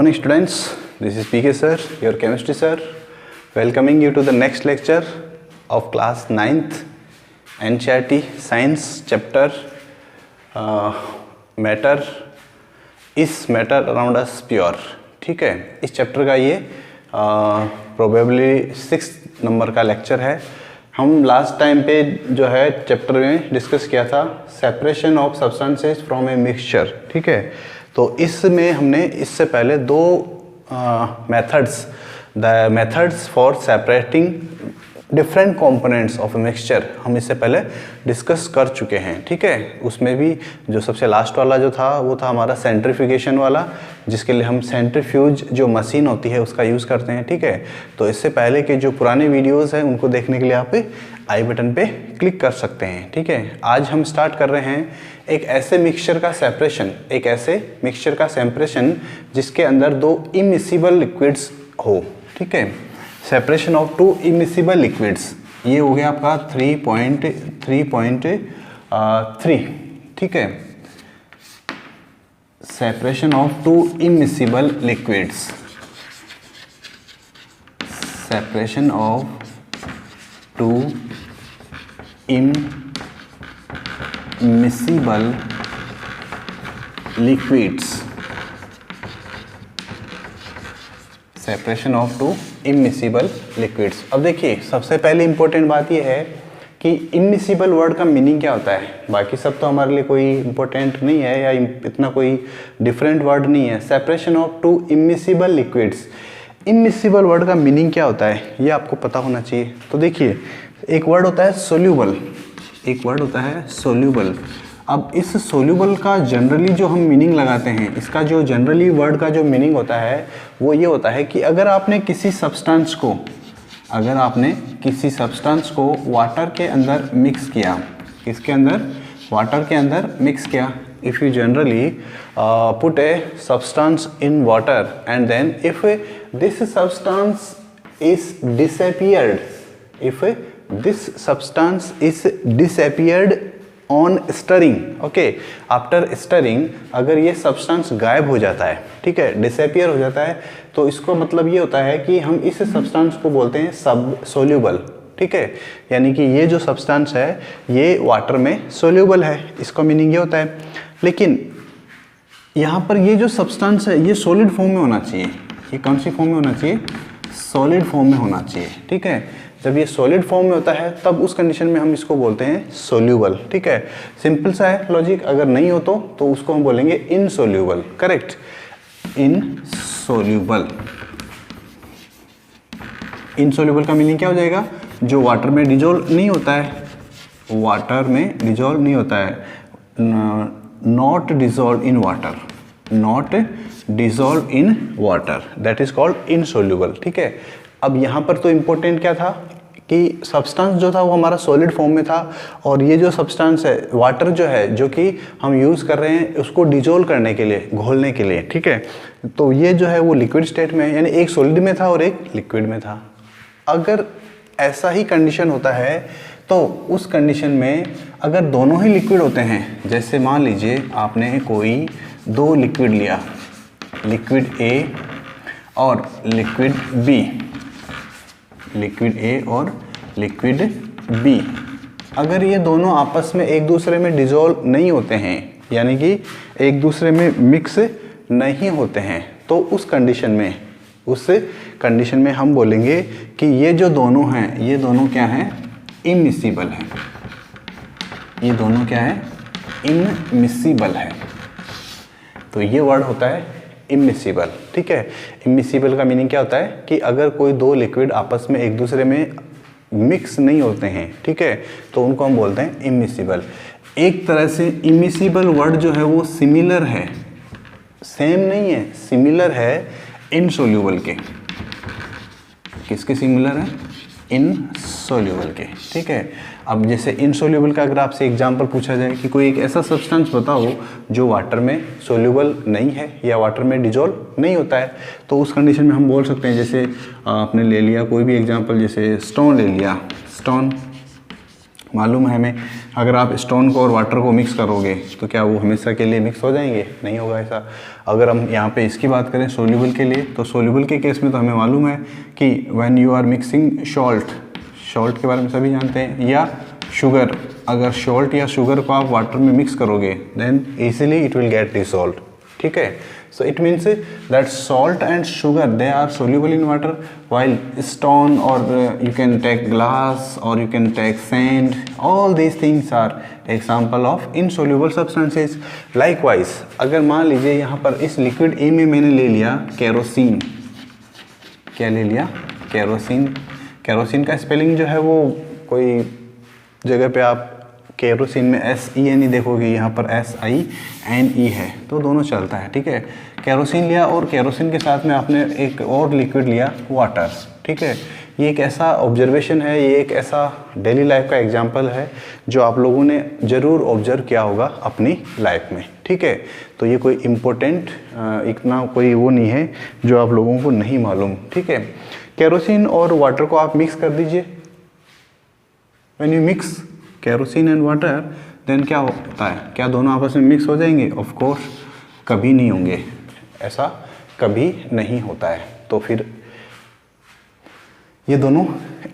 morning students, this is PK sir, your chemistry sir, welcoming you to the next lecture of class 9th NCERT science chapter matter is matter around us pure। ठीक है, इस chapter का ये probably 6 number का lecture है। हम last time पे जो है चैप्टर में डिस्कस किया था separation of substances from a mixture. ठीक है, तो इसमें हमने इससे पहले दो methods for separating different components of a mixture हम इससे पहले डिस्कस कर चुके हैं। ठीक है, उसमें भी जो सबसे लास्ट वाला जो था वो था हमारा सेंट्रीफ्यूगेशन वाला, जिसके लिए हम सेंट्रीफ्यूज जो मशीन होती है उसका यूज़ करते हैं। ठीक है, तो इससे पहले के जो पुराने वीडियोस हैं उनको देखने के लिए आप आई बटन पे क्लिक कर सकते हैं। ठीक है, आज हम स्टार्ट कर रहे हैं एक ऐसे मिक्सचर का सेपरेशन जिसके अंदर दो इमिसिबल लिक्विड्स हो। ठीक है, separation of to immiscible liquids, ये हो गया आपका 3.3। ठीक है, separation of to immiscible liquids, separation of to immiscible liquids, separation of to immiscible liquids. अब देखिए, सबसे पहले इंपॉर्टेंट बात यह है कि इमिसिबल वर्ड का मीनिंग क्या होता है। बाकी सब तो हमारे लिए कोई इंपॉर्टेंट नहीं है या इतना कोई डिफरेंट वर्ड नहीं है। Separation of to immiscible liquids, immiscible word का मीनिंग क्या होता है ये आपको पता होना चाहिए। तो देखिए, एक वर्ड होता है सोल्यूबल, एक वर्ड होता है सोल्यूबल। अब इस सोल्यूबल का जनरली जो हम मीनिंग लगाते हैं, इसका जो जनरली वर्ड का जो मीनिंग होता है वो ये होता है कि अगर आपने किसी सब्सटेंस को वाटर के अंदर मिक्स किया, किसके अंदर, वाटर के अंदर मिक्स किया, if you generally put a substance in water and then if this substance is disappeared, if this substance is disappeared on stirring, okay, after stirring अगर ये सब्सटेंस गायब हो जाता है, ठीक है, डिसअपीयर हो जाता है, तो इसको मतलब ये होता है कि हम इस सब्सटेंस को बोलते हैं सब सोल्यूबल। ठीक है, यानी कि ये जो सब्सटेंस है ये वाटर में सोल्यूबल है, इसका मीनिंग ये होता है। लेकिन यहाँ पर ये जो सब्सटेंस है ये सॉलिड फॉर्म में होना चाहिए। ये कौन सी फॉर्म में होना चाहिए? सॉलिड फॉर्म में होना चाहिए। ठीक है, जब ये सॉलिड फॉर्म में होता है तब उस कंडीशन में हम इसको बोलते हैं सोल्यूबल। ठीक है, सिंपल सा है लॉजिक। अगर नहीं हो तो उसको हम बोलेंगे इनसोल्यूबल। Correct, insoluble. इनसोल्यूबल का मीनिंग क्या हो जाएगा? जो वाटर में डिजोल्व नहीं होता है, वाटर में डिजोल्व नहीं होता है, not dissolve in water, not dissolve in water, that is called insoluble. ठीक है, अब यहाँ पर तो इम्पोर्टेंट क्या था कि सब्सटेंस जो था वो हमारा सॉलिड फॉर्म में था, और ये जो सब्सटेंस है वाटर जो है जो कि हम यूज़ कर रहे हैं उसको डिजोल्व करने के लिए, घोलने के लिए। ठीक है, तो ये जो है वो लिक्विड स्टेट में, यानी एक सॉलिड में था और एक लिक्विड में था। अगर ऐसा ही कंडीशन होता है तो उस कंडीशन में अगर दोनों ही लिक्विड होते हैं, जैसे मान लीजिए आपने कोई दो लिक्विड लिया, लिक्विड ए और लिक्विड बी, लिक्विड ए और लिक्विड बी, अगर ये दोनों आपस में एक दूसरे में डिजोल्व नहीं होते हैं, यानी कि एक दूसरे में मिक्स नहीं होते हैं, तो उस कंडीशन में हम बोलेंगे कि ये जो दोनों हैं ये दोनों क्या हैं? इमिसिबल हैं। ये दोनों क्या है? इमिसिबल है। तो ये वर्ड होता है इमिसिबल। ठीक है, इमिसिबल का मीनिंग क्या होता है कि अगर कोई दो लिक्विड आपस में एक दूसरे में मिक्स नहीं होते हैं, ठीक है, तो उनको हम बोलते हैं इमिसिबल। एक तरह से इमिसिबल वर्ड जो है वो सिमिलर है, सेम नहीं है, सिमिलर है इनसोल्यूबल के। किसके सिमिलर है? इनसोल्यूबल के। ठीक है, अब जैसे इनसोल्यूबल का अगर आपसे एग्जांपल पूछा जाए कि कोई एक ऐसा सब्सटेंस बताओ जो वाटर में सोल्यूबल नहीं है या वाटर में डिजोल्व नहीं होता है, तो उस कंडीशन में हम बोल सकते हैं, जैसे आपने ले लिया कोई भी एग्जांपल, जैसे स्टोन ले लिया, स्टोन, मालूम है हमें, अगर आप स्टोन को और वाटर को मिक्स करोगे तो क्या वो हमेशा के लिए मिक्स हो जाएंगे? नहीं होगा ऐसा। अगर हम यहाँ पे इसकी बात करें सोल्यूबल के लिए, तो सोल्यूबल के केस में तो हमें मालूम है कि when you are mixing salt के बारे में सभी जानते हैं, या शुगर, अगर सॉल्ट या शुगर को आप वाटर में मिक्स करोगे then easily it will get dissolved, ठीक है। So it means that salt and sugar, they are soluble in water, while stone or you can take glass or you can take sand, all these things are example of insoluble substances. Likewise, अगर मान लीजिए यहाँ पर इस liquid A में मैंने ले लिया केरोसिन, क्या ले लिया? केरोसिन। केरोसिन का स्पेलिंग जो है वो कोई जगह पे आप केरोसिन में SENE देखोगे, यहाँ पर SINE है, तो दोनों चलता है, ठीक है। केरोसिन लिया और केरोसिन के साथ में आपने एक और लिक्विड लिया वाटर, ठीक है। ये एक ऐसा ऑब्जर्वेशन है, ये एक ऐसा डेली लाइफ का एग्जांपल है जो आप लोगों ने ज़रूर ऑब्जर्व किया होगा अपनी लाइफ में, ठीक है। तो ये कोई इम्पोर्टेंट इतना कोई वो नहीं है जो आप लोगों को नहीं मालूम, ठीक है। केरोसिन और वाटर को आप मिक्स कर दीजिए। When you mix kerosene and water then क्या होता है? क्या दोनों आपस में मिक्स हो जाएंगे? ऑफ कोर्स कभी नहीं होंगे, ऐसा कभी नहीं होता है। तो फिर ये दोनों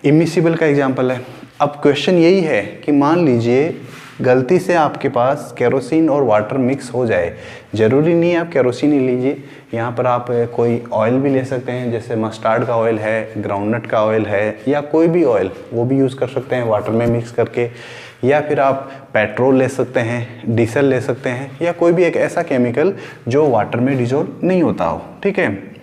इमिसिबल का एग्जांपल है। अब क्वेश्चन यही है कि मान लीजिए गलती से आपके पास केरोसिन और वाटर मिक्स हो जाए, ज़रूरी नहीं है आप केरोसिन ही लीजिए, यहाँ पर आप कोई ऑयल भी ले सकते हैं, जैसे मस्टर्ड का ऑयल है, ग्राउंडनट का ऑयल है, या कोई भी ऑयल वो भी यूज़ कर सकते हैं वाटर में मिक्स करके, या फिर आप पेट्रोल ले सकते हैं, डीजल ले सकते हैं, या कोई भी एक ऐसा केमिकल जो वाटर में डिजोल्व नहीं होता हो, ठीक है।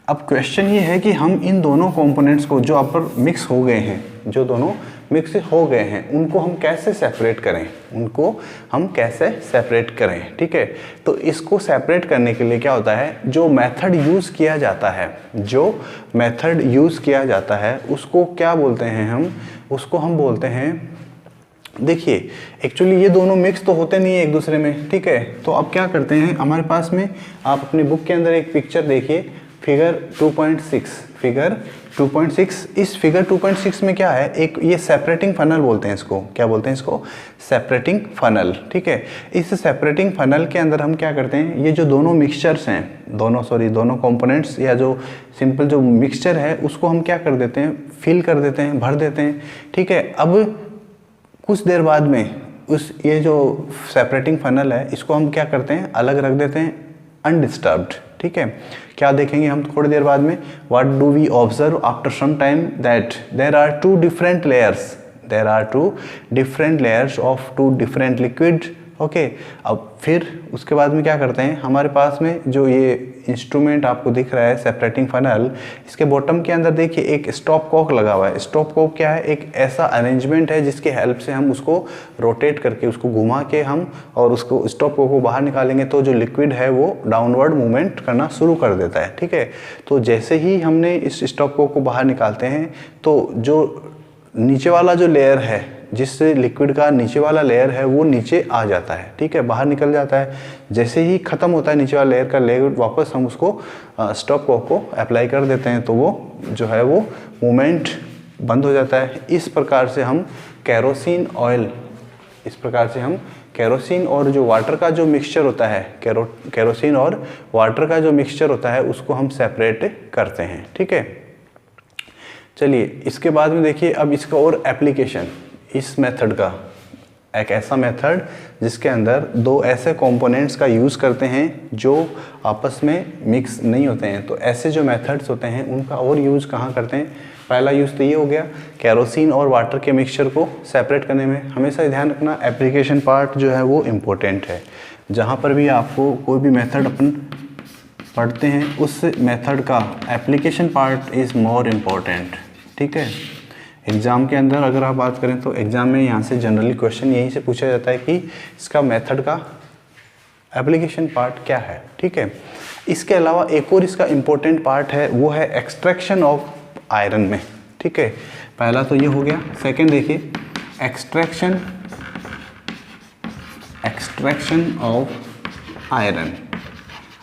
अब क्वेश्चन ये है कि हम इन दोनों कंपोनेंट्स को जो आप पर मिक्स हो गए हैं, जो दोनों मिक्स हो गए हैं, उनको हम कैसे सेपरेट करें, उनको हम कैसे सेपरेट करें, ठीक है। तो इसको सेपरेट करने के लिए क्या होता है, जो मेथड यूज़ किया जाता है, जो मेथड यूज़ किया जाता है उसको क्या बोलते हैं हम? उसको हम बोलते हैं, देखिए एक्चुअली ये दोनों मिक्स तो होते नहीं है एक दूसरे में, ठीक है। तो अब क्या करते हैं, हमारे पास में आप अपनी बुक के अंदर एक पिक्चर देखिए, फिगर 2.6, फिगर 2.6। इस फिगर 2.6 में क्या है, एक ये सेपरेटिंग फनल बोलते हैं इसको, क्या बोलते हैं इसको? सेपरेटिंग फनल, ठीक है। इस सेपरेटिंग फनल के अंदर हम क्या करते हैं, ये जो दोनों मिक्सचर्स हैं, दोनों कंपोनेंट्स या जो सिंपल जो मिक्सचर है उसको हम क्या कर देते हैं, फिल कर देते हैं, भर देते हैं, ठीक है। अब कुछ देर बाद में ये जो सेपरेटिंग फनल है इसको हम क्या करते हैं, अलग रख देते हैं, अनडिस्टर्ब्ड, ठीक है। क्या देखेंगे हम थोड़ी देर बाद में, what do we observe after some time, that there are two different layers of two different liquid, okay. अब फिर उसके बाद में क्या करते हैं, हमारे पास में जो ये इंस्ट्रूमेंट आपको दिख रहा है सेपरेटिंग फनल, इसके बॉटम के अंदर देखिए एक स्टॉप कॉक लगा हुआ है। स्टॉप कॉक क्या है, एक ऐसा अरेंजमेंट है जिसकी हेल्प से हम उसको रोटेट करके, उसको घुमा के हम और उसको स्टॉप कॉक को बाहर निकालेंगे तो जो लिक्विड है वो डाउनवर्ड मूवमेंट करना शुरू कर देता है, ठीक है। तो जैसे ही हमने इस स्टॉप कॉक को बाहर निकालते हैं तो जो नीचे वाला जो लेयर है, जिस लिक्विड का नीचे वाला लेयर है वो नीचे आ जाता है, ठीक है, बाहर निकल जाता है। जैसे ही ख़त्म होता है नीचे वाला लेयर का, लेयर वापस हम उसको स्टॉप कॉक को अप्लाई कर देते हैं तो वो जो है वो मूवमेंट बंद हो जाता है। इस प्रकार से हम केरोसिन ऑयल, इस प्रकार से हम केरोसिन और जो वाटर का जो मिक्सचर होता है, केरोसिन और वाटर का जो मिक्सचर होता है उसको हम सेपरेट करते हैं, ठीक है। चलिए इसके बाद में देखिए अब इसका और एप्लीकेशन, इस मेथड का एक ऐसा मेथड जिसके अंदर दो ऐसे कंपोनेंट्स का यूज़ करते हैं जो आपस में मिक्स नहीं होते हैं। तो ऐसे जो मेथड्स होते हैं उनका और यूज़ कहाँ करते हैं? पहला यूज़ तो ये हो गया केरोसिन और वाटर के मिक्सचर को सेपरेट करने में। हमेशा ध्यान रखना एप्लीकेशन पार्ट जो है वो इम्पोर्टेंट है। जहाँ पर भी आपको कोई भी मेथड अपन पढ़ते हैं उस मेथड का application part is more important, ठीक है। एग्ज़ाम के अंदर अगर आप बात करें तो एग्ज़ाम में यहाँ से जनरली क्वेश्चन यहीं से पूछा जाता है कि इसका मेथड का एप्लीकेशन पार्ट क्या है, ठीक है। इसके अलावा एक और इसका इम्पोर्टेंट पार्ट है, वो है एक्सट्रैक्शन ऑफ आयरन में, ठीक है। पहला तो ये हो गया। सेकंड देखिए एक्सट्रैक्शन ऑफ आयरन।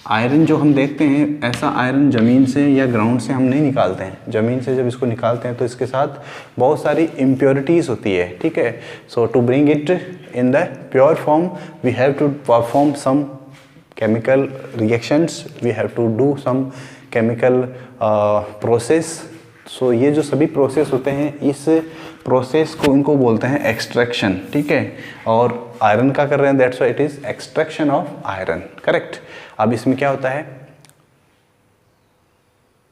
आयरन जो हम देखते हैं, ऐसा आयरन ज़मीन से या ग्राउंड से हम नहीं निकालते हैं। ज़मीन से जब इसको निकालते हैं तो इसके साथ बहुत सारी इम्प्योरिटीज़ होती है, ठीक है। So to bring it in the pure form we have to perform some chemical reactions, we have to do some chemical process. So ये जो सभी प्रोसेस होते हैं, इस प्रोसेस को इनको बोलते हैं एक्सट्रैक्शन, ठीक है। और आयरन का कर रहे हैं, that's why it is extraction of iron, correct. अब इसमें क्या होता है,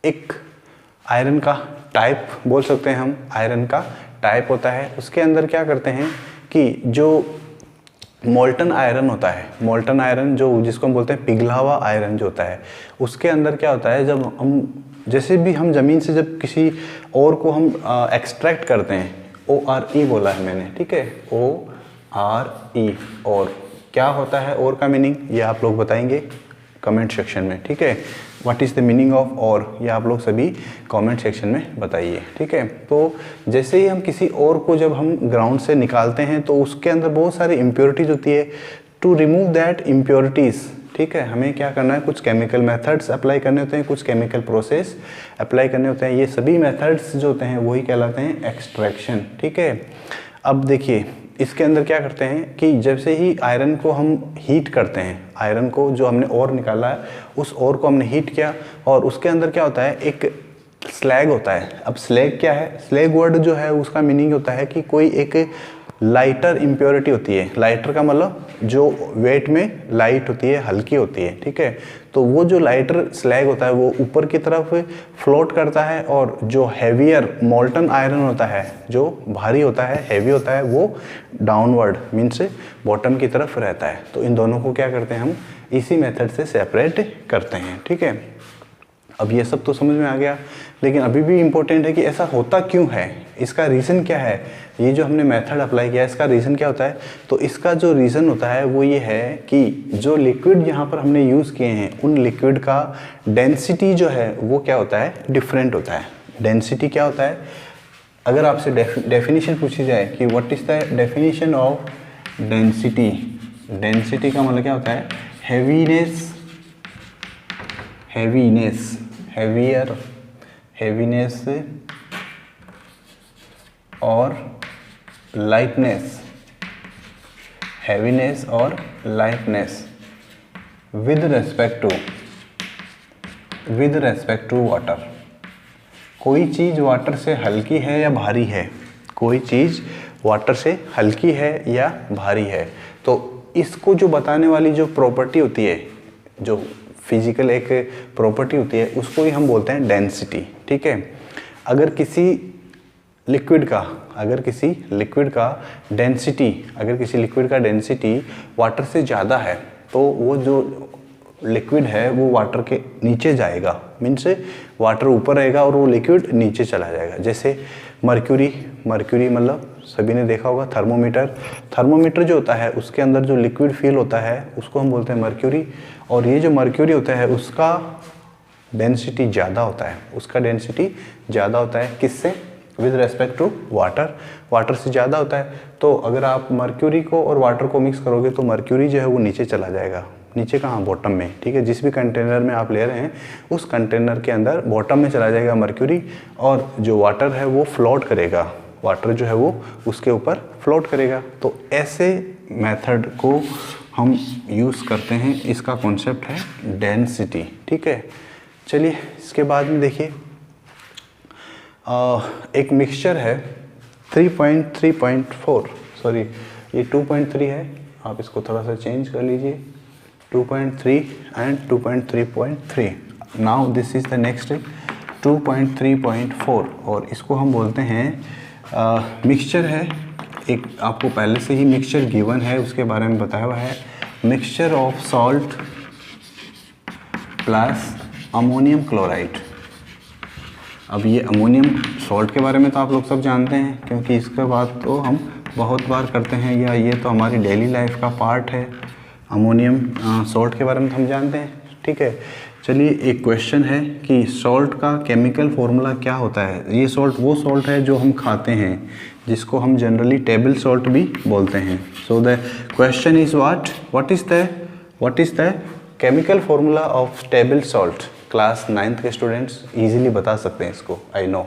एक आयरन का टाइप बोल सकते हैं हम, आयरन का टाइप होता है। उसके अंदर क्या करते हैं कि जो मोल्टन आयरन होता है, मोल्टन आयरन जो जिसको हम बोलते हैं पिघला हुआ आयरन जो होता है, उसके अंदर क्या होता है, जब हम जैसे भी हम ज़मीन से जब किसी और को हम एक्सट्रैक्ट करते हैं, ORE बोला है मैंने, ठीक है, ORE, और क्या होता है और का मीनिंग, ये आप लोग बताएंगे कमेंट सेक्शन में, ठीक है। What is the meaning of और, ये आप लोग सभी कमेंट सेक्शन में बताइए, ठीक है। तो जैसे ही हम किसी और को जब हम ग्राउंड से निकालते हैं तो उसके अंदर बहुत सारी इम्प्योरिटीज़ होती है। टू रिमूव दैट इम्प्योरिटीज़, ठीक है, हमें क्या करना है, कुछ केमिकल मेथड्स अप्लाई करने होते हैं, कुछ केमिकल प्रोसेस अप्लाई करने होते हैं। ये सभी मेथड्स जो होते हैं वही कहलाते हैं एक्सट्रैक्शन, ठीक है। अब देखिए इसके अंदर क्या करते हैं कि जैसे ही आयरन को हम हीट करते हैं, आयरन को जो हमने ओर निकाला है उस ओर को हमने हीट किया, और उसके अंदर क्या होता है, एक स्लैग होता है। अब स्लैग क्या है, स्लैग वर्ड जो है उसका मीनिंग होता है कि कोई एक लाइटर इम्प्योरिटी होती है। लाइटर का मतलब जो वेट में लाइट होती है, हल्की होती है, ठीक है। तो वो जो लाइटर स्लैग होता है वो ऊपर की तरफ फ्लोट करता है, और जो हैवियर मोल्टन आयरन होता है, जो भारी होता है, हैवी होता है, वो डाउनवर्ड मीन्स बॉटम की तरफ रहता है। तो इन दोनों को क्या करते हैं, हम इसी मेथड से सेपरेट करते हैं, ठीक है। अब ये सब तो समझ में आ गया, लेकिन अभी भी इम्पोर्टेंट है कि ऐसा होता क्यों है, इसका रीज़न क्या है। ये जो हमने मेथड अप्लाई किया है इसका रीज़न क्या होता है, तो इसका जो रीज़न होता है वो ये है कि जो लिक्विड यहाँ पर हमने यूज़ किए हैं उन लिक्विड का डेंसिटी जो है वो क्या होता है, डिफरेंट होता है। डेंसिटी क्या होता है, अगर आपसे डेफिनेशन पूछी जाए कि what is the definition of density, density का मतलब क्या होता है, हैवीनेस, हैवीनेस, हैवियर, हैवीनेस और लाइटनेस, हैवीनेस और lightness with respect to water. कोई चीज़ वाटर से हल्की है या भारी है, कोई चीज़ वाटर से हल्की है या भारी है, तो इसको जो बताने वाली जो प्रॉपर्टी होती है, जो फिजिकल एक प्रॉपर्टी होती है, उसको ही हम बोलते हैं डेंसिटी, ठीक है। अगर किसी लिक्विड का डेंसिटी वाटर से ज़्यादा है तो वो जो लिक्विड है वो वाटर के नीचे जाएगा, मीन्स वाटर ऊपर रहेगा और वो लिक्विड नीचे चला जाएगा। जैसे मर्क्यूरी मतलब सभी ने देखा होगा, थर्मोमीटर जो होता है उसके अंदर जो लिक्विड फील होता है उसको हम बोलते हैं मर्क्यूरी, और ये जो मर्क्यूरी होता है उसका डेंसिटी ज़्यादा होता है, किससे, विद रेस्पेक्ट टू वाटर से ज़्यादा होता है। तो अगर आप मर्क्यूरी को और वाटर को मिक्स करोगे तो मर्क्यूरी जो है वो नीचे चला जाएगा, नीचे कहाँ, बॉटम में, ठीक है। जिस भी कंटेनर में आप ले रहे हैं उस कंटेनर के अंदर बॉटम में चला जाएगा मर्क्यूरी, और जो वाटर है वो फ्लोट करेगा, वाटर जो है वो उसके ऊपर फ्लोट करेगा। तो ऐसे मेथड को हम यूज़ करते हैं, इसका कॉन्सेप्ट है डेंसिटी, ठीक है। चलिए इसके बाद में देखिए एक मिक्सचर है 3.3.4, सॉरी ये 2.3 है, आप इसको थोड़ा सा चेंज कर लीजिए, 2.3 and 2.3.3। Now this is the next 2.3.4, और इसको हम बोलते हैं मिक्सचर है एक, आपको पहले से ही मिक्सचर गिवन है, उसके बारे में बताया हुआ है, mixture of salt plus ammonium chloride. अब ये अमोनियम सॉल्ट के बारे में तो आप लोग सब जानते हैं, क्योंकि इसका बात तो हम बहुत बार करते हैं, या ये तो हमारी डेली लाइफ का पार्ट है। अमोनियम सॉल्ट के बारे में तो हम जानते हैं, ठीक है। चलिए एक क्वेश्चन है कि सॉल्ट का केमिकल फॉर्मूला क्या होता है। ये सॉल्ट वो सॉल्ट है जो हम खाते हैं, जिसको हम जनरली टेबल सॉल्ट भी बोलते हैं। So the question is what is the chemical formula of stable salt, class 9th के स्टूडेंट्स इजीली बता सकते हैं इसको, आई नो।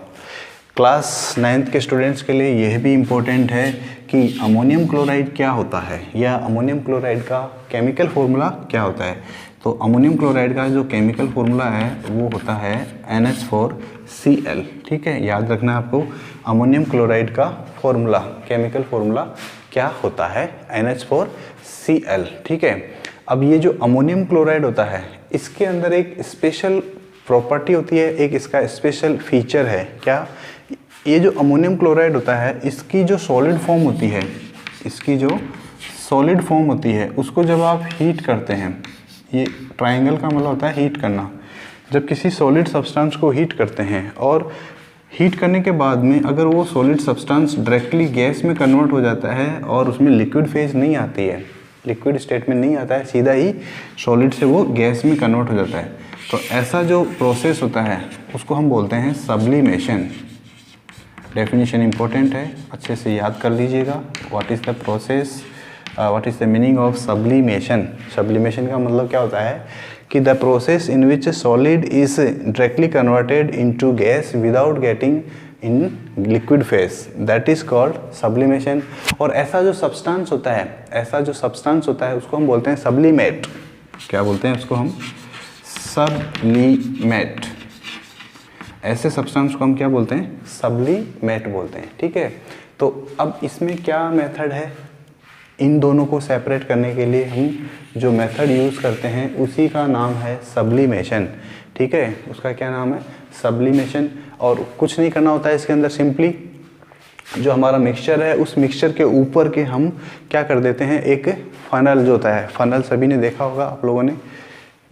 क्लास 9th के स्टूडेंट्स के लिए यह भी इम्पोर्टेंट है कि अमोनियम क्लोराइड क्या होता है या अमोनियम क्लोराइड का केमिकल फॉर्मूला क्या होता है। तो अमोनियम क्लोराइड का जो केमिकल फॉर्मूला है वो होता है NH4Cl, ठीक है, याद रखना है आपको। अमोनियम क्लोराइड का फॉर्मूला, केमिकल फॉर्मूला क्या होता है, NH4Cl, ठीक है। अब ये जो अमोनियम क्लोराइड होता है इसके अंदर एक स्पेशल प्रॉपर्टी होती है, एक इसका स्पेशल फीचर है। क्या? ये जो अमोनियम क्लोराइड होता है इसकी जो सॉलिड फॉर्म होती है, इसकी जो सॉलिड फॉर्म होती है उसको जब आप हीट करते हैं, ये ट्रायंगल का मतलब होता है हीट करना। जब किसी सॉलिड सब्सटेंस को हीट करते हैं और हीट करने के बाद में अगर वो सॉलिड सब्सटेंस डायरेक्टली गैस में कन्वर्ट हो जाता है और उसमें लिक्विड फेज नहीं आती है, लिक्विड स्टेट में नहीं आता है, सीधा ही सॉलिड से वो गैस में कन्वर्ट हो जाता है, तो ऐसा जो प्रोसेस होता है उसको हम बोलते हैं सब्लिमेशन। डेफिनेशन इंपॉर्टेंट है, अच्छे से याद कर लीजिएगा। What is the process, what is the meaning of sublimation. Sublimation का मतलब क्या होता है कि the process in which solid is directly converted into gas without getting in liquid phase, that is called sublimation. और ऐसा जो सब्सटेंस होता है, ऐसा जो सब्सटेंस होता है उसको हम बोलते हैं सब्लिमेट। क्या बोलते हैं उसको हम? सब्लिमेट। ऐसे सब्सटेंस को हम क्या बोलते हैं? सब्लिमेट बोलते हैं, ठीक है। तो अब इसमें क्या मेथड है, इन दोनों को सेपरेट करने के लिए हम जो मेथड यूज़ करते हैं उसी का नाम है सब्लिमेशन, ठीक है। उसका क्या नाम है? सब्लिमेशन। और कुछ नहीं करना होता है इसके अंदर, सिंपली जो हमारा मिक्सचर है उस मिक्सचर के ऊपर के हम क्या कर देते हैं, एक फनल जो होता है, फनल सभी ने देखा होगा आप लोगों ने,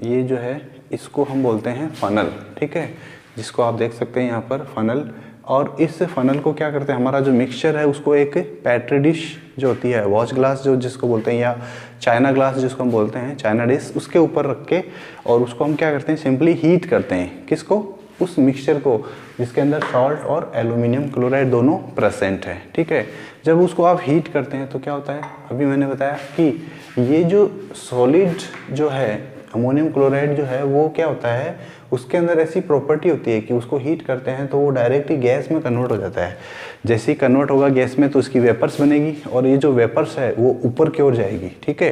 ये जो है इसको हम बोलते हैं फनल, ठीक है, जिसको आप देख सकते हैं यहाँ पर फनल। और इस फनल को क्या करते हैं, हमारा जो मिक्सचर है उसको एक पैट्री डिश जो होती है, वॉच ग्लास जो जिसको बोलते हैं, या चाइना ग्लास जिसको हम बोलते हैं, चाइना डिश, उसके ऊपर रख के और उसको हम क्या करते हैं, सिंपली हीट करते हैं। किसको? उस मिक्सचर को जिसके अंदर सॉल्ट और एल्यूमिनियम क्लोराइड दोनों प्रेजेंट है, ठीक है। जब उसको आप हीट करते हैं तो क्या होता है, अभी मैंने बताया कि ये जो सॉलिड जो है अमोनियम क्लोराइड जो है वो क्या होता है, उसके अंदर ऐसी प्रॉपर्टी होती है कि उसको हीट करते हैं तो वो डायरेक्टली गैस में कन्वर्ट हो जाता है। जैसे ही कन्वर्ट होगा गैस में तो उसकी वेपर्स बनेगी और ये जो वेपर्स है वो ऊपर की ओर जाएगी, ठीक है।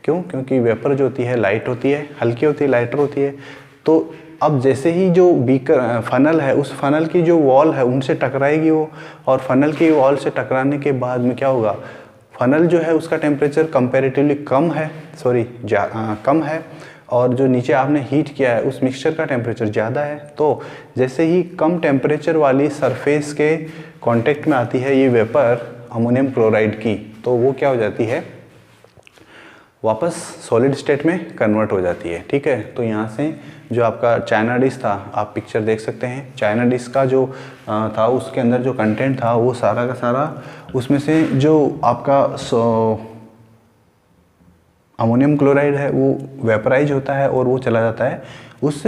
क्यों? क्योंकि वेपर जो होती है लाइट होती है, हल्की होती है, लाइटर होती है। तो अब जैसे ही जो बीकर फनल है उस फनल की जो वॉल है उनसे टकराएगी वो, और फनल की वॉल से टकराने के बाद में क्या होगा, फनल जो है उसका टेम्परेचर कंपैरेटिवली कम है, कम है, और जो नीचे आपने हीट किया है उस मिक्सचर का टेम्परेचर ज़्यादा है। तो जैसे ही कम टेम्परेचर वाली सरफेस के कांटेक्ट में आती है ये वेपर अमोनियम क्लोराइड की, तो वो क्या हो जाती है, वापस सॉलिड स्टेट में कन्वर्ट हो जाती है, ठीक है। तो यहाँ से जो आपका चाइना डिश था, आप पिक्चर देख सकते हैं, चाइना डिश का जो था उसके अंदर जो कंटेंट था वो सारा का सारा, उसमें से जो आपका अमोनियम क्लोराइड है वो वेपराइज होता है और वो चला जाता है उस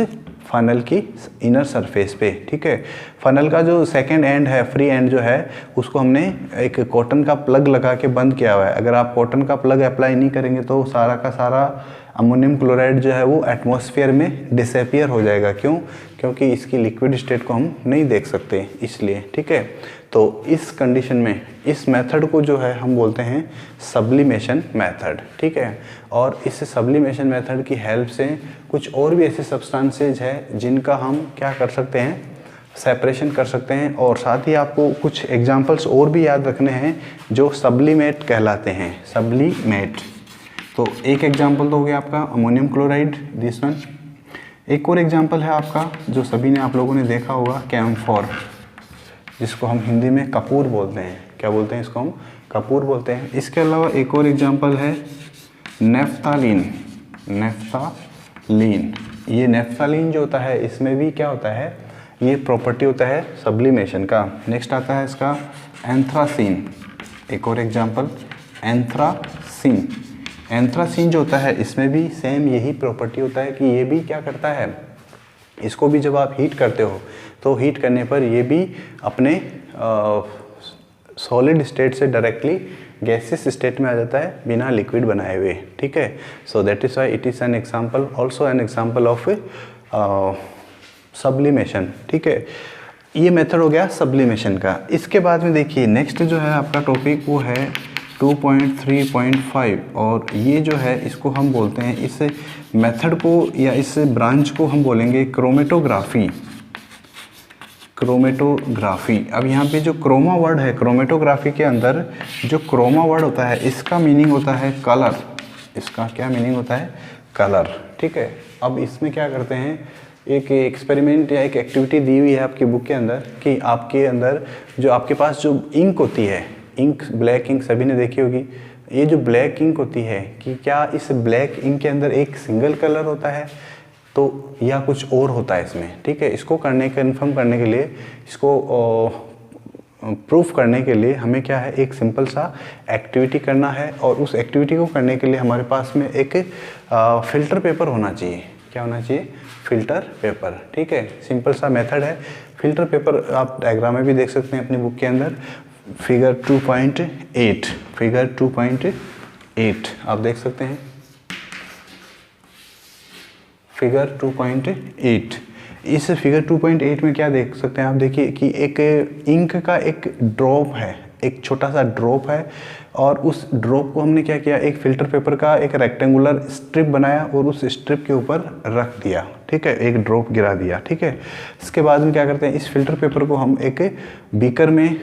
फनल की इनर सरफेस पे, ठीक है। फनल का जो सेकेंड एंड है, फ्री एंड जो है, उसको हमने एक कॉटन का प्लग लगा के बंद किया हुआ है। अगर आप कॉटन का प्लग अप्लाई नहीं करेंगे तो सारा का सारा अमोनियम क्लोराइड जो है वो एटमॉस्फेयर में डिसअपियर हो जाएगा। क्यों? क्योंकि इसकी लिक्विड स्टेट को हम नहीं देख सकते इसलिए, ठीक है। तो इस कंडीशन में इस मेथड को जो है हम बोलते हैं सब्लिमेशन मेथड, ठीक है। और इस सब्लिमेशन मेथड की हेल्प से कुछ और भी ऐसे सब्सटेंसेज है जिनका हम क्या कर सकते हैं, सेपरेशन कर सकते हैं। और साथ ही आपको कुछ एग्जांपल्स और भी याद रखने हैं जो सब्लिमेट कहलाते हैं, सब्लिमेट। तो एक एग्जांपल तो हो गया आपका अमोनियम क्लोराइड, दिस वन। एक और एग्जांपल है आपका जो सभी ने आप लोगों ने देखा होगा, कैम्फोर, जिसको हम हिंदी में कपूर बोलते हैं। क्या बोलते हैं इसको? हम कपूर बोलते हैं। इसके अलावा एक और एग्जांपल है नेफ्थालीन। नेफ्थालीन, ये नेफ्थालीन जो होता है इसमें भी क्या होता है, ये प्रॉपर्टी होता है सब्लिमेशन का। नेक्स्ट आता है इसका एंथ्रासीन, एक और एग्जांपल एंथ्रासीन। एंथ्रासीन जो होता है इसमें भी सेम यही प्रॉपर्टी होता है कि ये भी क्या करता है, इसको भी जब आप हीट करते हो तो हीट करने पर ये भी अपने सॉलिड स्टेट से डायरेक्टली गैसियस स्टेट में आ जाता है बिना लिक्विड बनाए हुए, ठीक है। So that is why it is an example, also an example of sublimation, ठीक है। ये मेथड हो गया सब्लिमेशन का। इसके बाद में देखिए नेक्स्ट जो है आपका टॉपिक वो है 2.3.5 और ये जो है इसको हम बोलते हैं, इस मेथड को या इस ब्रांच को हम बोलेंगे क्रोमेटोग्राफी। क्रोमेटोग्राफी। अब यहाँ पे जो क्रोमा वर्ड है, क्रोमेटोग्राफी के अंदर जो क्रोमा वर्ड होता है इसका मीनिंग होता है कलर। इसका क्या मीनिंग होता है? कलर, ठीक है। अब इसमें क्या करते हैं, एक एक्सपेरिमेंट या एक एक्टिविटी दी हुई है आपकी बुक के अंदर कि आपके अंदर जो आपके पास जो इंक होती है, इंक, ब्लैक इंक सभी ने देखी होगी। ये जो ब्लैक इंक होती है कि क्या इस ब्लैक इंक के अंदर एक सिंगल कलर होता है तो या कुछ और होता है इसमें, ठीक है। इसको कन्फर्म करने के लिए, इसको प्रूफ करने के लिए हमें क्या है, एक सिंपल सा एक्टिविटी करना है और उस एक्टिविटी को करने के लिए हमारे पास में एक फिल्टर पेपर होना चाहिए। क्या होना चाहिए? फिल्टर पेपर, ठीक है। सिंपल सा मेथड है। फिल्टर पेपर आप डायग्राम में भी देख सकते हैं अपनी बुक के अंदर, फिगर 2.8, फिगर 2.8 आप देख सकते हैं, फिगर 2.8। इस फिगर 2.8 में क्या देख सकते हैं आप? देखिए कि एक इंक का एक ड्रॉप है, एक छोटा सा ड्रॉप है और उस ड्रॉप को हमने क्या किया, एक फिल्टर पेपर का एक रेक्टेंगुलर स्ट्रिप बनाया और उस स्ट्रिप के ऊपर रख दिया, ठीक है। एक ड्रॉप गिरा दिया, ठीक है। इसके बाद में क्या करते हैं, इस फिल्टर पेपर को हम एक बीकर में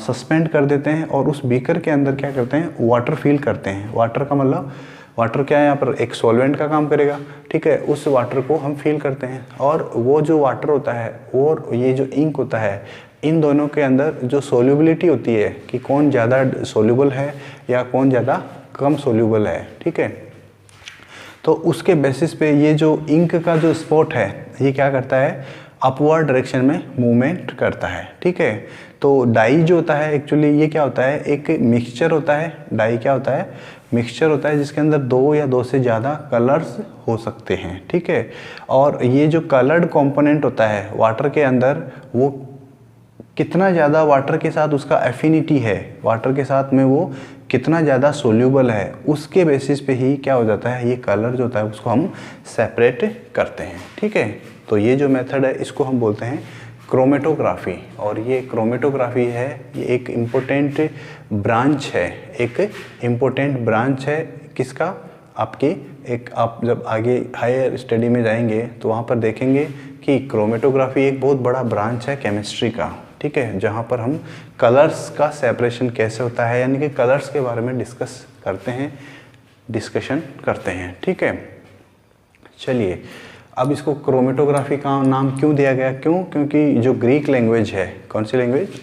सस्पेंड कर देते हैं और उस बीकर के अंदर क्या करते हैं, वाटर फिल करते हैं। वाटर का मतलब, वाटर क्या है यहाँ पर, एक सॉल्वेंट का काम करेगा, ठीक है। उस वाटर को हम फिल करते हैं और वो जो वाटर होता है और ये जो इंक होता है, इन दोनों के अंदर जो सोल्यूबिलिटी होती है कि कौन ज़्यादा सोल्यूबल है या कौन ज़्यादा कम सोल्यूबल है, ठीक है। तो उसके बेसिस पे ये जो इंक का जो स्पॉट है ये क्या करता है, अपवर्ड डायरेक्शन में मूवमेंट करता है, ठीक है। तो डाई जो होता है एक्चुअली ये क्या होता है, एक मिक्सचर होता है। डाई क्या होता है? मिक्सचर होता है जिसके अंदर दो या दो से ज़्यादा कलर्स हो सकते हैं, ठीक है। और ये जो कलर्ड कंपोनेंट होता है वाटर के अंदर, वो कितना ज़्यादा वाटर के साथ उसका एफिनिटी है, वाटर के साथ में वो कितना ज़्यादा सोल्यूबल है, उसके बेसिस पे ही क्या हो जाता है, ये कलर जो होता है उसको हम सेपरेट करते हैं, ठीक है। तो ये जो मेथड है इसको हम बोलते हैं क्रोमेटोग्राफी। और ये क्रोमेटोग्राफी है, ये एक इम्पोर्टेंट ब्रांच है, एक इम्पोर्टेंट ब्रांच है किसका, आपके एक, आप जब आगे हायर स्टडी में जाएंगे तो वहाँ पर देखेंगे कि क्रोमेटोग्राफी एक बहुत बड़ा ब्रांच है केमिस्ट्री का, ठीक है। जहाँ पर हम कलर्स का सेपरेशन कैसे होता है, यानी कि कलर्स के बारे में डिस्कशन करते हैं, ठीक है। चलिए, अब इसको क्रोमेटोग्राफी का नाम क्यों दिया गया? क्योंकि जो ग्रीक लैंग्वेज है, कौन सी लैंग्वेज?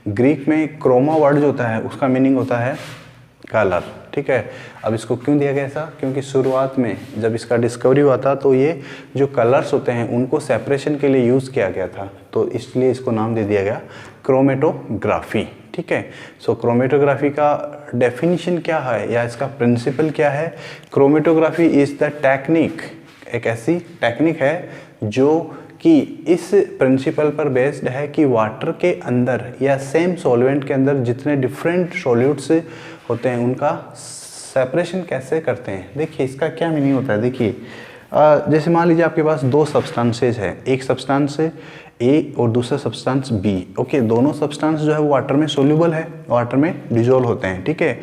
ग्रीक में क्रोमा वर्ड जो होता है उसका मीनिंग होता है कलर, ठीक है। अब इसको क्यों दिया गया ऐसा? क्योंकि शुरुआत में जब इसका डिस्कवरी हुआ था तो ये जो कलर्स होते हैं उनको सेपरेशन के लिए यूज़ किया गया था, तो इसलिए इसको नाम दे दिया गया क्रोमेटोग्राफी, ठीक है। सो क्रोमेटोग्राफी का डेफिनेशन क्या है या इसका प्रिंसिपल क्या है? क्रोमेटोग्राफी इज़ द टेक्निक, एक ऐसी टेक्निक है जो कि इस प्रिंसिपल पर बेस्ड है कि वाटर के अंदर या सेम सॉल्वेंट के अंदर जितने डिफरेंट सॉल्यूट्स होते हैं उनका सेपरेशन कैसे करते हैं। देखिए इसका क्या मीनिंग होता है। देखिए जैसे मान लीजिए आपके पास दो सब्सटेंसेज है, एक सब्सटेंस ए और दूसरा सब्सटेंस बी, ओके। दोनों सब्सटेंस जो है वो वाटर में सोल्यूबल है, वाटर में डिजोल्व होते हैं, ठीक है।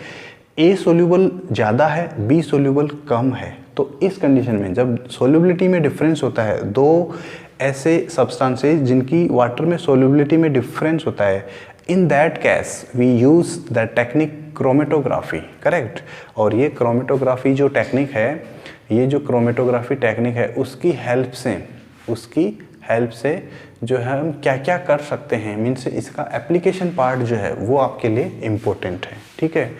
ए सोल्यूबल ज़्यादा है, बी सोल्यूबल कम है। तो इस कंडीशन में जब सोल्यूबिलिटी में डिफरेंस होता है, दो ऐसे सब्सटेंसेस जिनकी वाटर में सोल्यूबिलिटी में डिफरेंस होता है, in that case we use the technique chromatography, correct. और ये क्रोमेटोग्राफी जो टेक्निक है, ये जो क्रोमेटोग्राफी टेक्निक है उसकी हेल्प से जो है हम क्या क्या कर सकते हैं, मीन्स इसका एप्लीकेशन पार्ट जो है वो आपके लिए इम्पोर्टेंट है, ठीक है।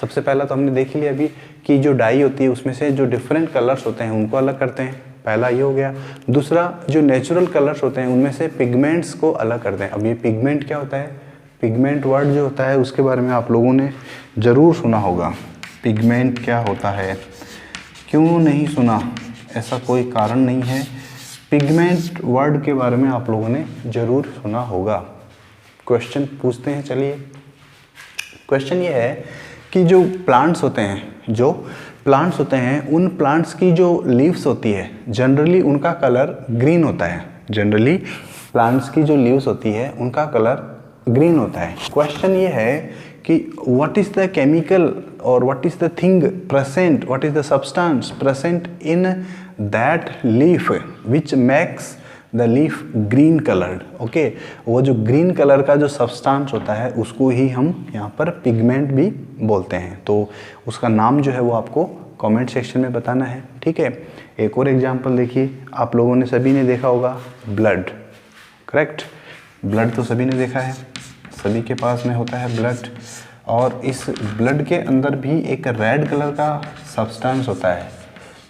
सबसे पहला तो हमने देख लिया अभी कि जो डाई होती है उसमें से जो डिफरेंट कलर्स होते हैं उनको अलग करते हैं, पहला ये हो गया। दूसरा, जो नेचुरल कलर्स होते हैं उनमें से पिगमेंट्स को अलग करते हैं। अब ये पिगमेंट क्या होता है? पिगमेंट वर्ड जो होता है उसके बारे में आप लोगों ने ज़रूर सुना होगा। पिगमेंट क्या होता है? क्यों नहीं सुना? ऐसा कोई कारण नहीं है, पिगमेंट वर्ड के बारे में आप लोगों ने ज़रूर सुना होगा। क्वेश्चन पूछते हैं, चलिए। क्वेश्चन ये है कि जो प्लांट्स होते हैं उन प्लांट्स की जो लीव्स होती है जनरली उनका कलर ग्रीन होता है। जनरली प्लांट्स की जो लीव्स होती है उनका कलर ग्रीन होता है। क्वेश्चन ये है कि व्हाट इज द केमिकल और what is the thing present, what is the substance present in that leaf which makes the leaf green coloured. Okay, वो जो ग्रीन कलर का जो सब्सटेंस होता है उसको ही हम यहाँ पर पिगमेंट भी बोलते हैं। तो उसका नाम जो है वो आपको कमेंट सेक्शन में बताना है। ठीक है, एक और एग्जांपल देखिए, आप लोगों ने सभी ने देखा होगा ब्लड। करेक्ट, ब्लड तो सभी ने देखा है, सभी के पास में होता है ब्लड, और इस ब्लड के अंदर भी एक रेड कलर का सब्सटेंस होता है।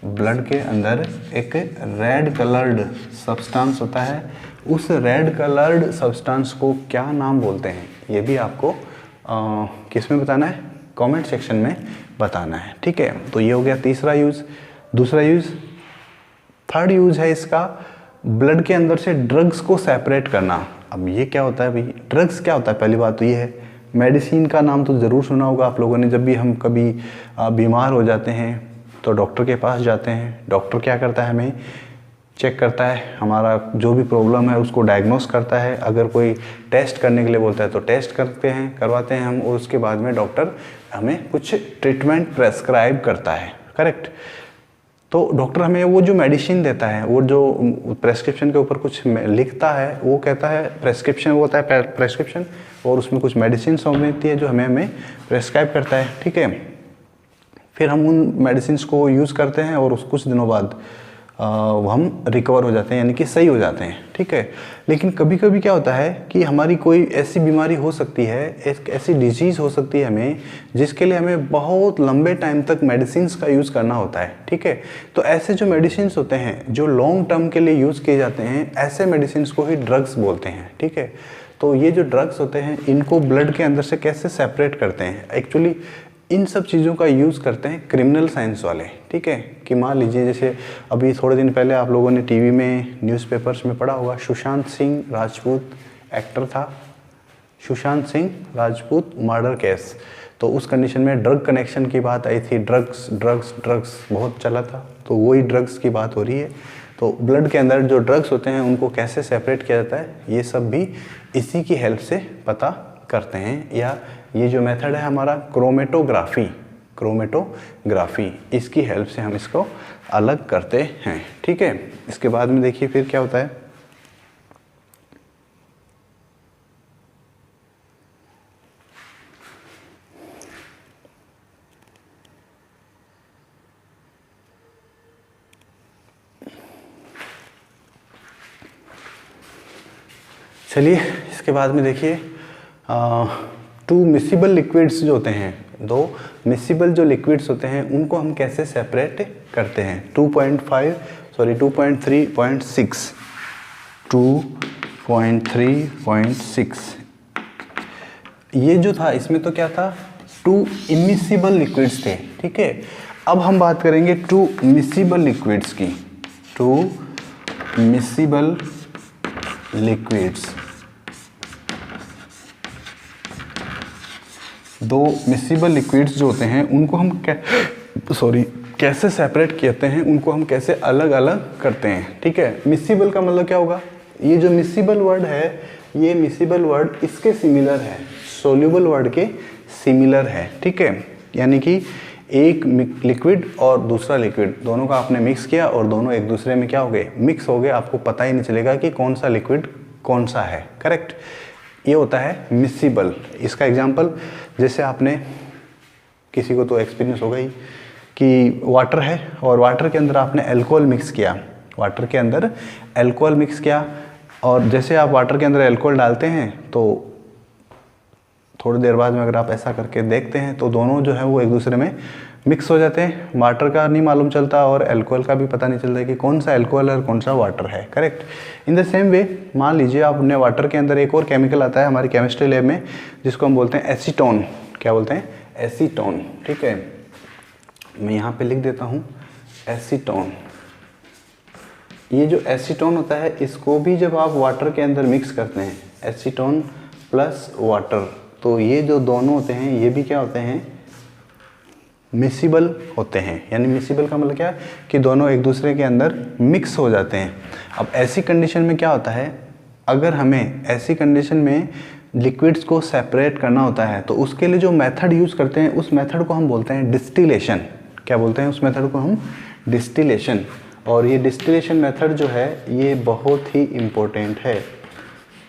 ब्लड के अंदर एक रेड कलर्ड सब्सटेंस होता है। उस रेड कलर्ड सब्सटेंस को क्या नाम बोलते हैं ये भी आपको किस में बताना है, कमेंट सेक्शन में बताना है। ठीक है, तो ये हो गया तीसरा यूज़। दूसरा यूज़, थर्ड यूज़ है इसका ब्लड के अंदर से ड्रग्स को सेपरेट करना। अब ये क्या होता है भाई, ड्रग्स क्या होता है, पहली बात तो ये है। मेडिसिन का नाम तो ज़रूर सुना होगा आप लोगों ने। जब भी हम कभी बीमार हो जाते हैं तो डॉक्टर के पास जाते हैं। डॉक्टर क्या करता है, हमें चेक करता है, हमारा जो भी प्रॉब्लम है उसको डायग्नोस करता है। अगर कोई टेस्ट करने के लिए बोलता है तो टेस्ट करवाते हैं हम, और उसके बाद में डॉक्टर हमें कुछ ट्रीटमेंट प्रेस्क्राइब करता है। करेक्ट, तो डॉक्टर हमें वो जो मेडिसिन देता है, वो जो प्रेस्क्रिप्शन के ऊपर कुछ लिखता है, वो कहता है प्रेस्क्रिप्शन, वो होता है प्रेस्क्रिप्शन, और उसमें कुछ मेडिसिन होती है जो हमें प्रेस्क्राइब करता है। ठीक है, फिर हम उन मेडिसिन को यूज़ करते हैं और उस कुछ दिनों बाद हम रिकवर हो जाते हैं, यानी कि सही हो जाते हैं। ठीक है, लेकिन कभी कभी क्या होता है कि हमारी कोई ऐसी बीमारी हो सकती है, एक ऐसी डिजीज़ हो सकती है हमें, जिसके लिए हमें बहुत लंबे टाइम तक मेडिसिन का यूज़ करना होता है। ठीक है, तो ऐसे जो मेडिसिन होते हैं जो लॉन्ग टर्म के लिए यूज़ किए जाते हैं, ऐसे मेडिसिन को ही ड्रग्स बोलते हैं। ठीक है, तो ये जो ड्रग्स होते हैं इनको ब्लड के अंदर से कैसे सेपरेट करते हैं, एक्चुअली इन सब चीज़ों का यूज़ करते हैं क्रिमिनल साइंस वाले। ठीक है, कि मान लीजिए जैसे अभी थोड़े दिन पहले आप लोगों ने टीवी में न्यूज़पेपर्स में पढ़ा होगा, सुशांत सिंह राजपूत एक्टर था, सुशांत सिंह राजपूत मर्डर केस। तो उस कंडीशन में ड्रग कनेक्शन की बात आई थी, ड्रग्स ड्रग्स ड्रग्स बहुत चला था, तो वही ड्रग्स की बात हो रही है। तो ब्लड के अंदर जो ड्रग्स होते हैं उनको कैसे सेपरेट किया जाता है, ये सब भी इसी की हेल्प से पता करते हैं। या ये जो मेथड है हमारा क्रोमेटोग्राफी, इसकी हेल्प से हम इसको अलग करते हैं। ठीक है, इसके बाद में देखिए फिर क्या होता है, चलिए इसके बाद में देखिए टू मिसिबल लिक्विड्स जो होते हैं, दो मिसिबल जो लिक्विड्स होते हैं उनको हम कैसे सेपरेट करते हैं। 2.3.6 ये जो था इसमें तो क्या था, टू इमिसिबल लिक्विड्स थे। ठीक है, अब हम बात करेंगे टू मिसिबल लिक्विड्स की। टू मिसिबल लिक्विड्स, दो मिसिबल लिक्विड्स जो होते हैं उनको हम कैसे सेपरेट करते हैं, उनको हम कैसे अलग अलग करते हैं। ठीक है, मिसिबल का मतलब क्या होगा, ये जो मिसिबल वर्ड है, ये मिसिबल वर्ड इसके सिमिलर है, सोल्यूबल वर्ड के सिमिलर है। ठीक है, यानी कि एक लिक्विड और दूसरा लिक्विड दोनों का आपने मिक्स किया और दोनों एक दूसरे में क्या हो गए, मिक्स हो गए, आपको पता ही नहीं चलेगा कि कौन सा लिक्विड कौन सा है। करेक्ट, ये होता है मिसिबल। इसका एग्जांपल, जैसे आपने किसी को तो एक्सपीरियंस होगा ही कि वाटर है और वाटर के अंदर आपने अल्कोहल मिक्स किया, वाटर के अंदर अल्कोहल मिक्स किया, और जैसे आप वाटर के अंदर अल्कोहल डालते हैं तो थोड़ी देर बाद में अगर आप ऐसा करके देखते हैं तो दोनों जो है वो एक दूसरे में मिक्स हो जाते हैं। वाटर का नहीं मालूम चलता और अल्कोहल का भी पता नहीं चलता कि कौन सा अल्कोहल है और कौन सा वाटर है। Correct, in the same way मान लीजिए आपने वाटर के अंदर एक और केमिकल आता है हमारी केमिस्ट्री लैब में, जिसको हम बोलते हैं एसीटोन। क्या बोलते हैं, एसीटोन। ठीक है, मैं यहाँ पे लिख देता हूँ एसीटोन। ये जो एसीटोन होता है इसको भी जब आप वाटर के अंदर मिक्स करते हैं, एसीटोन प्लस वाटर, तो ये जो दोनों होते हैं ये भी क्या होते हैं, मिसिबल होते हैं। यानी मिसिबल का मतलब क्या है कि दोनों एक दूसरे के अंदर मिक्स हो जाते हैं। अब ऐसी कंडीशन में क्या होता है, अगर हमें ऐसी कंडीशन में लिक्विड्स को सेपरेट करना होता है तो उसके लिए जो मेथड यूज़ करते हैं उस मेथड को हम बोलते हैं डिस्टिलेशन। क्या बोलते हैं उस मेथड को हम, डिस्टिलेशन। और ये डिस्टिलेशन मेथड जो है ये बहुत ही इम्पोर्टेंट है।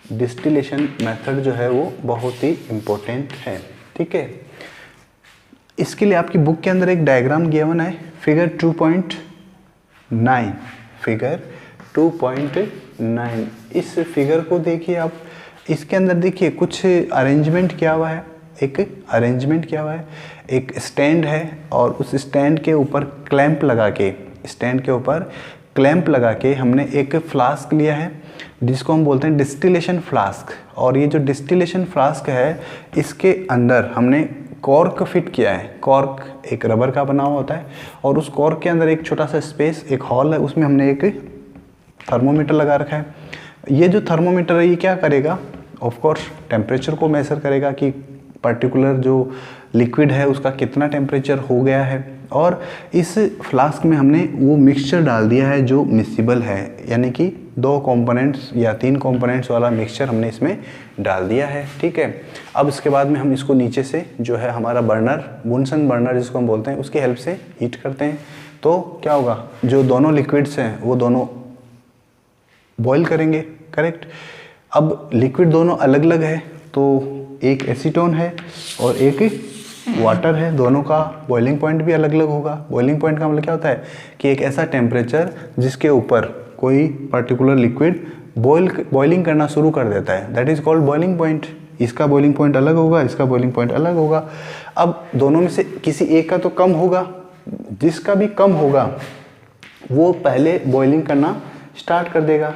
डिस्टिलेशन मेथड जो है वो बहुत ही इम्पोर्टेंट है, ठीक है। इसके लिए आपकी बुक के अंदर एक डायग्राम गिवन है, फिगर 2.9, फिगर 2.9। इस फिगर को देखिए आप, इसके अंदर देखिए कुछ अरेंजमेंट किया हुआ है, एक अरेंजमेंट किया हुआ है, एक स्टैंड है और उस स्टैंड के ऊपर क्लैंप लगा के, स्टैंड के ऊपर क्लैंप लगा के हमने एक फ्लास्क लिया है जिसको हम बोलते हैं डिस्टिलेशन फ्लास्क। और ये जो डिस्टिलेशन फ्लास्क है इसके अंदर हमने कॉर्क फिट किया है। कॉर्क एक रबर का बना हुआ होता है और उस कॉर्क के अंदर एक छोटा सा स्पेस, एक हॉल है, उसमें हमने एक थर्मोमीटर लगा रखा है। ये जो थर्मोमीटर है ये क्या करेगा, ऑफ कोर्स टेम्परेचर को मेजर करेगा कि पर्टिकुलर जो लिक्विड है उसका कितना टेम्परेचर हो गया है। और इस फ्लास्क में हमने वो मिक्सचर डाल दिया है जो मिसिबल है, यानी कि 2 कंपोनेंट्स या 3 कंपोनेंट्स वाला मिक्सचर हमने इसमें डाल दिया है, ठीक है। अब इसके बाद में हम इसको नीचे से जो है हमारा बर्नर, बुनसन बर्नर जिसको हम बोलते हैं, उसकी हेल्प से हीट करते हैं। तो क्या होगा, जो दोनों लिक्विड्स हैं वो दोनों बॉईल करेंगे, करेक्ट। अब लिक्विड दोनों अलग अलग है, तो एक एसीटोन है और एक वाटर है, दोनों का बॉइलिंग पॉइंट भी अलग अलग होगा। बॉइलिंग पॉइंट का मतलब क्या होता है कि एक ऐसा टेम्परेचर जिसके ऊपर कोई पर्टिकुलर लिक्विड बॉइलिंग करना शुरू कर देता है, that is called boiling point. इसका बॉइलिंग पॉइंट अलग होगा, इसका बॉइलिंग पॉइंट अलग होगा। अब दोनों में से किसी एक का तो कम होगा, जिसका भी कम होगा वो पहले बॉइलिंग करना स्टार्ट कर देगा,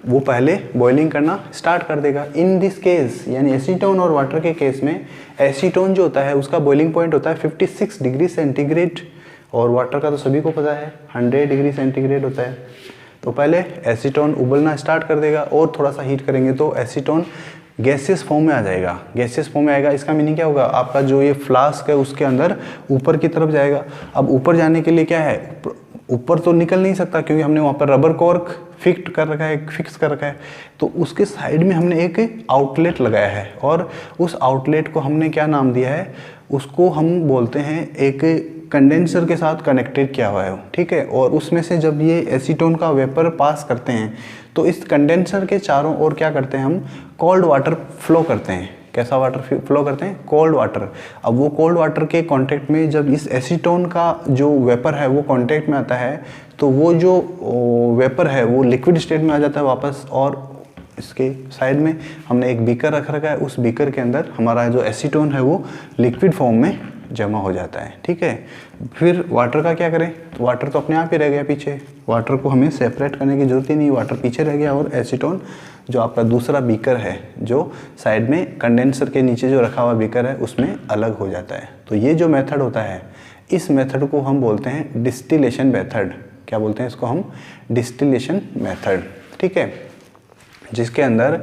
वो पहले बॉइलिंग करना स्टार्ट कर देगा। इन दिस केस, यानी एसीटोन और वाटर के केस में, एसीटोन जो होता है उसका बॉइलिंग पॉइंट होता है 56 डिग्री सेंटीग्रेड और वाटर का तो सभी को पता है 100 डिग्री सेंटीग्रेड होता है। तो पहले एसीटोन उबलना स्टार्ट कर देगा और थोड़ा सा हीट करेंगे तो एसीटोन गैसियस फॉर्म में आ जाएगा। गैसियस फॉर्म में आएगा, इसका मीनिंग क्या होगा, आपका जो ये फ्लास्क है उसके अंदर ऊपर की तरफ जाएगा। अब ऊपर जाने के लिए क्या है, ऊपर तो निकल नहीं सकता क्योंकि हमने वहाँ पर रबर कॉर्क फिक्स कर रखा है, तो उसके साइड में हमने एक आउटलेट लगाया है और उस आउटलेट को हमने क्या नाम दिया है, उसको हम बोलते हैं एक कंडेंसर के साथ कनेक्टेड किया हुआ है, ठीक है। और उसमें से जब ये एसीटोन का वेपर पास करते हैं तो इस कंडेंसर के चारों ओर क्या करते हैं, हम कोल्ड वाटर फ्लो करते हैं। कैसा वाटर फ्लो करते हैं, कोल्ड वाटर। अब वो कोल्ड वाटर के कांटेक्ट में जब इस एसीटोन का जो वेपर है वो कांटेक्ट में आता है तो वो जो वेपर है वो लिक्विड स्टेट में आ जाता है वापस। और इसके साइड में हमने एक बीकर रख रखा है, उस बीकर के अंदर हमारा जो एसीटोन है वो लिक्विड फॉर्म में जमा हो जाता है, ठीक है। फिर वाटर का क्या करें, तो वाटर तो अपने आप ही रह गया पीछे, वाटर को हमें सेपरेट करने की जरूरत ही नहीं, वाटर पीछे रह गया और एसीटोन जो आपका दूसरा बीकर है जो साइड में कंडेंसर के नीचे जो रखा हुआ बीकर है उसमें अलग हो जाता है। तो ये जो मेथड होता है, इस मेथड को हम बोलते हैं डिस्टिलेशन मेथड। क्या बोलते हैं इसको हम, डिस्टिलेशन मेथड, ठीक है। जिसके अंदर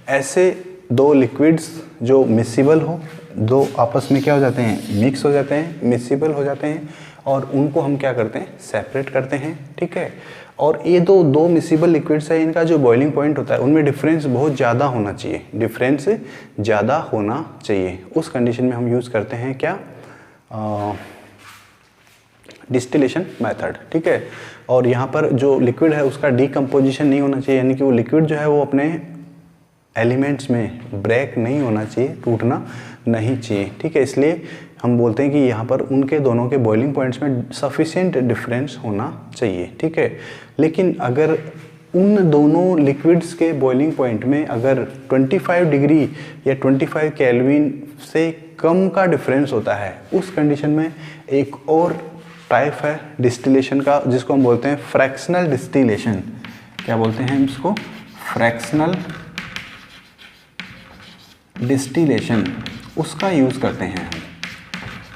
ऐसे 2 लिक्विड्स जो मिसिबल हो, 2 आपस में क्या हो जाते हैं, मिक्स हो जाते हैं, मिसिबल हो जाते हैं और उनको हम क्या करते हैं, सेपरेट करते हैं, ठीक है। और ये दो मिसिबल लिक्विड्स है, इनका जो बॉइलिंग पॉइंट होता है उनमें डिफरेंस बहुत ज़्यादा होना चाहिए, डिफरेंस ज़्यादा होना चाहिए। उस कंडीशन में हम यूज़ करते हैं क्या, डिस्टिलेशन मेथड, ठीक है। और यहाँ पर जो लिक्विड है उसका डीकम्पोजिशन नहीं होना चाहिए, यानी कि वो लिक्विड जो है वो अपने एलिमेंट्स में ब्रेक नहीं होना चाहिए, टूटना नहीं चाहिए, ठीक है। इसलिए हम बोलते हैं कि यहाँ पर उनके दोनों के बॉइलिंग पॉइंट्स में सफिशिएंट डिफरेंस होना चाहिए, ठीक है। लेकिन अगर उन दोनों लिक्विड्स के बॉइलिंग पॉइंट में अगर 25 डिग्री या 25 केल्विन से कम का डिफरेंस होता है, उस कंडीशन में एक और टाइप है डिस्टिलेशन का जिसको हम बोलते हैं फ्रैक्शनल डिस्टिलेशन। क्या बोलते हैं इसको, फ्रैक्शनल डिस्टिलेशन, उसका यूज़ करते हैं हम।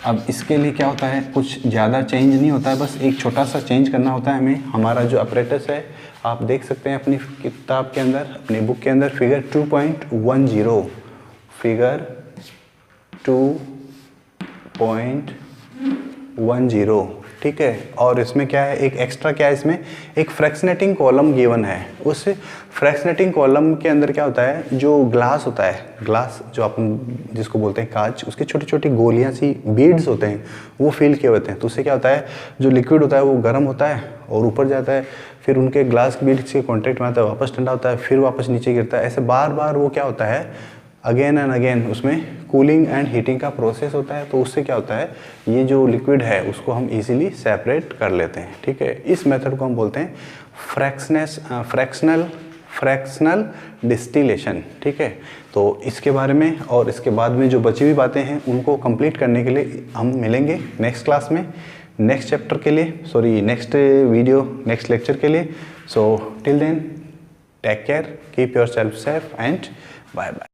अब इसके लिए क्या होता है, कुछ ज़्यादा चेंज नहीं होता है, बस एक छोटा सा चेंज करना होता है हमें। हमारा जो अपरेटस है आप देख सकते हैं अपनी किताब के अंदर, अपनी बुक के अंदर, फिगर 2.10, फिगर 2.10, ठीक है। और इसमें क्या है, एक एक्स्ट्रा क्या है, इसमें एक फ्रैक्शनेटिंग कॉलम गिवन है। उस फ्रैक्शनेटिंग कॉलम के अंदर क्या होता है, जो ग्लास होता है, ग्लास जो अपन जिसको बोलते हैं कांच, उसकी छोटी छोटी गोलियां सी बीड्स होते हैं, वो फिल किए होते हैं। तो उससे क्या होता है, जो लिक्विड होता है वो गर्म होता है और ऊपर जाता है, फिर उनके ग्लास बीड्स के कॉन्टेक्ट में आता है, वापस ठंडा होता है, फिर वापस नीचे गिरता है। ऐसे बार बार वो क्या होता है, अगेन एंड अगेन उसमें कूलिंग एंड हीटिंग का प्रोसेस होता है। तो उससे क्या होता है, ये जो लिक्विड है उसको हम इजीली सेपरेट कर लेते हैं, ठीक है। इस मेथड को हम बोलते हैं फ्रैक्शनल डिस्टिलेशन, ठीक है। तो इसके बारे में और इसके बाद में जो बची हुई बातें हैं उनको कंप्लीट करने के लिए हम मिलेंगे नेक्स्ट क्लास में, नेक्स्ट चैप्टर के लिए, sorry next video, next lecture के लिए। So till then take care, keep yourself safe and bye bye.